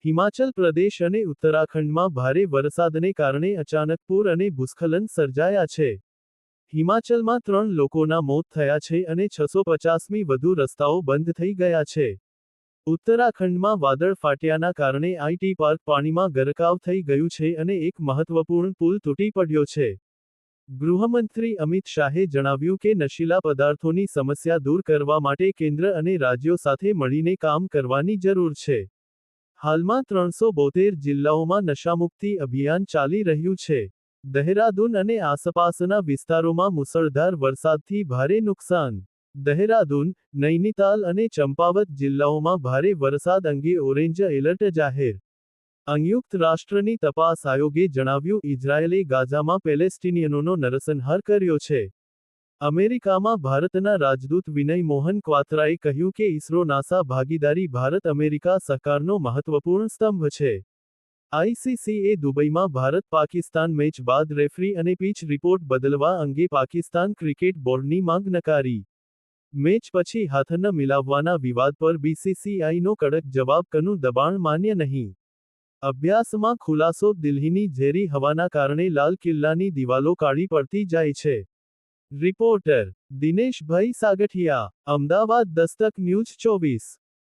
હિમાચલ પ્રદેશ અને ઉત્તરાખંડમાં ભારે વરસાદને કારણે અચાનક પૂર અને ભૂસ્ખલન સર્જાયા છે. હિમાચલમાં 3 લોકોના મોત થયા છે અને 650મી વધુ રસ્તાઓ બંધ થઈ ગયા છે. ઉત્તરાખંડમાં વાદળ ફાટ્યાના કારણે આઈટી પાર્ક પાણીમાં ગરકાવ થઈ ગયું છે અને એક મહત્વપૂર્ણ પુલ તૂટી પડ્યો છે. ગૃહમંત્રી અમિત શાહે જણાવ્યું કે નશીલા પદાર્થોની સમસ્યા દૂર કરવા માટે કેન્દ્ર અને રાજ્યો સાથે મળીને કામ કરવાની જરૂર છે. હાલમાં 372 જિલ્લાઓમાં નશામુક્તિ અભિયાન ચાલી રહ્યું છે. દહેરાદૂન અને આસપાસના વિસ્તારોમાં મુસળધાર વરસાદથી ભારે નુકસાન. દહેરાદૂન, નૈનીતાલ અને ચંપાવત જિલ્લાઓમાં ભારે વરસાદ અંગે ઓરેન્જ એલર્ટ જાહેર. સંયુક્ત રાષ્ટ્રની તપાસ આયોગે જણાવ્યું ઇઝરાયેલે ગાઝામાં પેલેસ્ટિનિયનોનો નરસંહાર કર્યો છે. અમેરિકામાં ભારતના રાજદૂત વિનય મોહન ક્વાત્રાએ કહ્યું કે ઇસરો નાસા ભાગીદારી ભારત અમેરિકા સહકારનો મહત્વપૂર્ણ સ્તંભ છે. આઈસીસીએ દુબઈમાં ભારત પાકિસ્તાન મેચ બાદ રેફરી અને પિચ રિપોર્ટ બદલવા અંગે પાકિસ્તાન ક્રિકેટ બોર્ડની માંગ નકારી. મેચ પછી હાથ ન મિલાવવાના વિવાદ પર બીસીસીઆઈનો કડક જવાબ કનું દબાણ માન્ય નહીં. અભ્યાસમાં ખુલાસો દિલ્હીની ઝેરી હવાના કારણે લાલ કિલ્લાની દિવાલો કાળી પડતી જાય છે. Reporter Dineshbhai Sagathiya, Ahmedabad Dastak news 24.